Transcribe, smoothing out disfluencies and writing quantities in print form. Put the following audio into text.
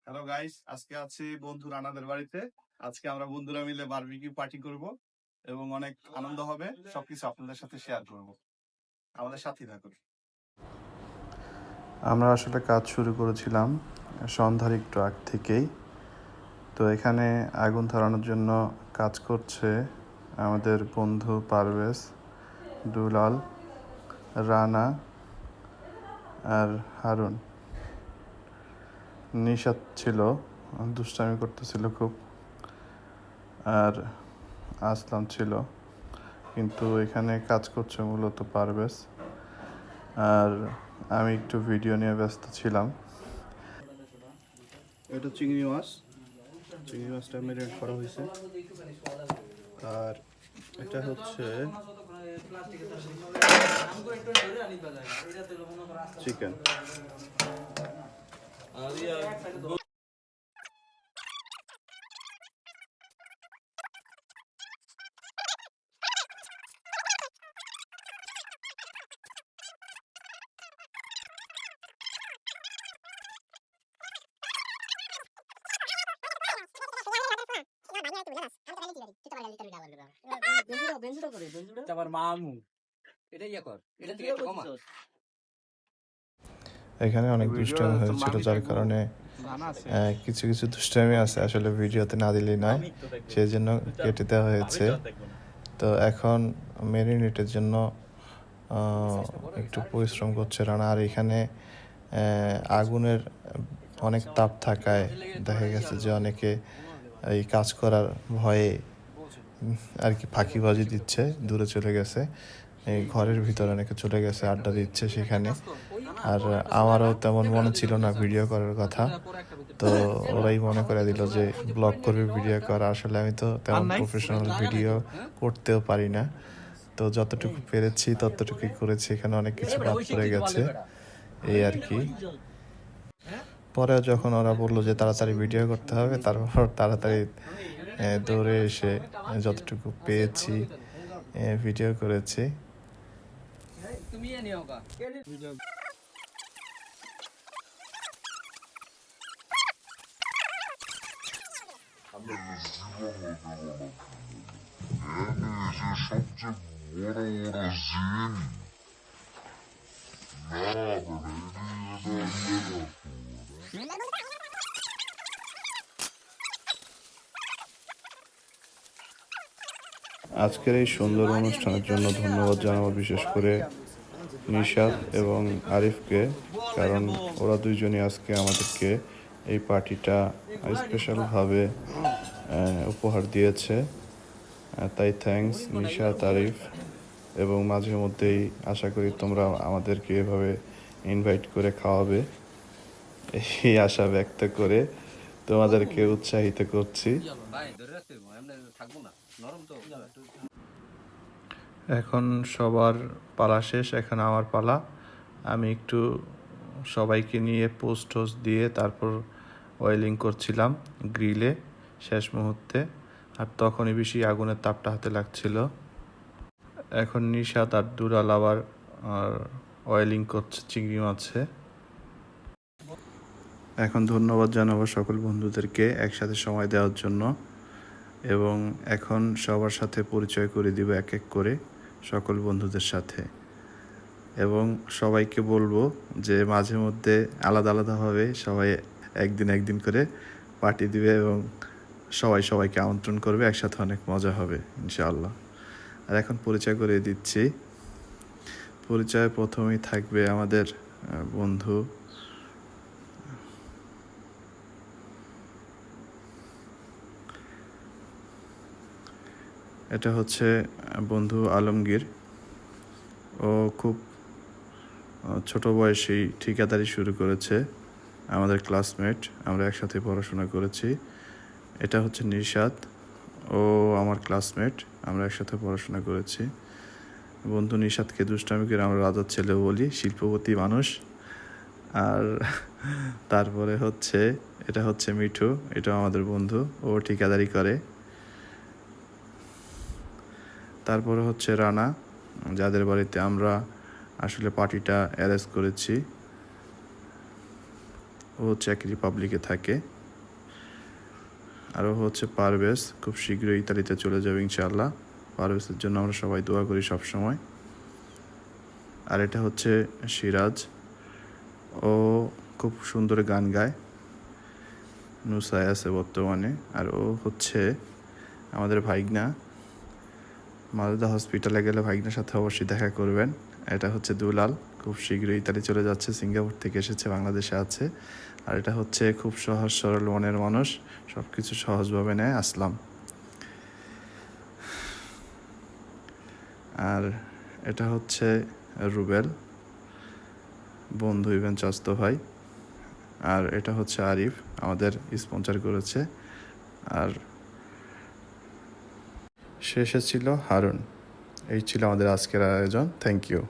Hello guys, আজকে আছি বন্ধু রানাদের বাড়িতে। আজকে আমরা বন্ধুরা মিলে বারবিকিউ পার্টি করব এবং অনেক আনন্দ হবে। সবকিছু আপনাদের সাথে শেয়ার করব। আমাদের সাথেই থাকুন। আমরা আসলে কাজ শুরু করেছিলাম সন্ধ্যার একটু আগ থেকেই। তো এখানে আগুন ধরানোর জন্য কাজ করছে আমাদের বন্ধু পারভেজ, দুলাল, রানা আর হারুন। নিশাত ছিল, দুষ্টামি করতেছিল খুব, আর আসলাম ছিল। কিন্তু এখানে কাজ করছে মূলত পারভেজ, আর আমি একটু ভিডিও নিয়ে ব্যস্ত ছিলাম। এটা চিংড়ি মাছটা ম্যারিনেট করা হয়েছে। আর এটা হচ্ছে চিকেন। এখানে অনেক দুষ্টামি হয়েছিল, যার কারণে কিছু কিছু দুষ্টামি আছে আসলে ভিডিওতে না দিলেই নয়, সেই জন্য কেটে দেওয়া হয়েছে। তো এখন মেরিনেটের জন্য একটু পরিশ্রম করছে রানা। আর এখানে আগুনের অনেক তাপ থাকায় দেখা গেছে যে অনেকে এই কাজ করার ভয়ে আর কি ফাঁকিবাজি দিচ্ছে, দূরে চলে গেছে। এই ঘরের ভিতরে অনেকে চলে গেছে, আড্ডা দিচ্ছে সেখানে। আর আমারও তেমন মনে ছিল না ভিডিও করার কথা, তো ওরাই মনে করে দিল যে ব্লগ করবে, ভিডিও করা। আসলে আমি তো তেমন প্রফেশনাল ভিডিও করতেও পারি না, তো যতটুকু পেরেছি ততটুকুই করেছি। এখানে অনেক কিছু বাদ পড়ে গেছে, এই আর কি। পরে যখন ওরা বললো যে তাড়াতাড়ি ভিডিও করতে হবে, তারপর তাড়াতাড়ি দৌড়ে এসে যতটুকু পেয়েছি ভিডিও করেছি। আজকের এই সুন্দর অনুষ্ঠানের জন্য ধন্যবাদ জানাবো বিশেষ করে নিশাত এবং আরিফকে, কারণ ওরা দুইজনই আজকে আমাদেরকে এই পার্টিটা স্পেশালভাবে উপহার দিয়েছে। তাই থ্যাঙ্কস নিশাত, আরিফ। এবং মাঝে মধ্যেই আশা করি তোমরা আমাদেরকে এভাবে ইনভাইট করে খাওয়াবে, এই আশা ব্যক্ত করে তোমাদেরকে উৎসাহিত করছি। এখন সবার পালা শেষ, এখন আমার পালা। আমি একটু সবাইকে নিয়ে পোস্ট দিয়ে তারপর অয়েলিং করছিলাম গ্রিলে শেষ মুহূর্তে, আর তখনই বেশি আগুনের তাপটা হাতে লাগছিল। এখন নিশাত আর দুলাল আবার অয়েলিং করছে চিংড়ি মাছে। এখন ধন্যবাদ জানাবো সকল বন্ধুদেরকে একসাথে সময় দেওয়ার জন্য, এবং এখন সবার সাথে পরিচয় করে দিব এক এক করে সকল বন্ধুদের সাথে। এবং সবাইকে বলবো যে মাঝে মধ্যে আলাদা আলাদাভাবে সবাই একদিন করে পার্টি দিবে এবং সবাইকে আমন্ত্রণ করবে, একসাথে অনেক মজা হবে ইনশাআল্লাহ। আর এখন পরিচয় করে দিচ্ছি। পরিচয় প্রথমেই থাকবে আমাদের বন্ধু এটা হচ্ছে বন্ধু আলমগীর। ও খুব ছোট বয়সেই ঠিকাদারি শুরু করেছে, আমাদের ক্লাসমেট, আমরা একসাথে পড়াশোনা করেছি। এটা হচ্ছে নিশাত, ও আমার ক্লাসমেট, আমরা একসাথে পড়াশোনা করেছি। বন্ধু নিশাতকে দুষ্টামি করে আমরা রাজার ছেলেও বলি, শিল্পপতি মানুষ। আর তারপরে এটা হচ্ছে মিঠু, এটা আমাদের বন্ধু, ও ঠিকাদারি করে। তারপরে হচ্ছে রানা, যাদের বাড়িতে আমরা আসলে পার্টিটা অ্যারেঞ্জ করেছি। ও চেক রিপাবলিকে থাকে। আরও হচ্ছে পারভেজ, খুব শীঘ্রই ইতালিতে চলে যাবে ইনশাআল্লাহ। পারভেজের জন্য আমরা সবাই দোয়া করি সব সময়। আর এটা হচ্ছে সিরাজ, ও খুব সুন্দর গান গায়, নুসায় আছে বর্তমানে। আর ও হচ্ছে আমাদের ভাইগনা, মালদা হসপিটালে গেলে ভাইগনার সাথে অবশ্যই দেখা করবেন। এটা হচ্ছে দুলাল, খুব শীঘ্রই ইতালি চলে যাচ্ছে, সিঙ্গাপুর থেকে এসেছে, বাংলাদেশে আছে। আর এটা হচ্ছে খুব সহজ সরল মনের মানুষ, সব কিছু সহজভাবে নেয়, আসলাম। আর এটা হচ্ছে রুবেল, বন্ধু ইভেন চাস্তো ভাই। আর এটা হচ্ছে আরিফ, আমাদের স্পন্সর করেছে। আর শেষে ছিল হারুন। এই ছিল আমাদের আজকের আয়োজন। Thank you.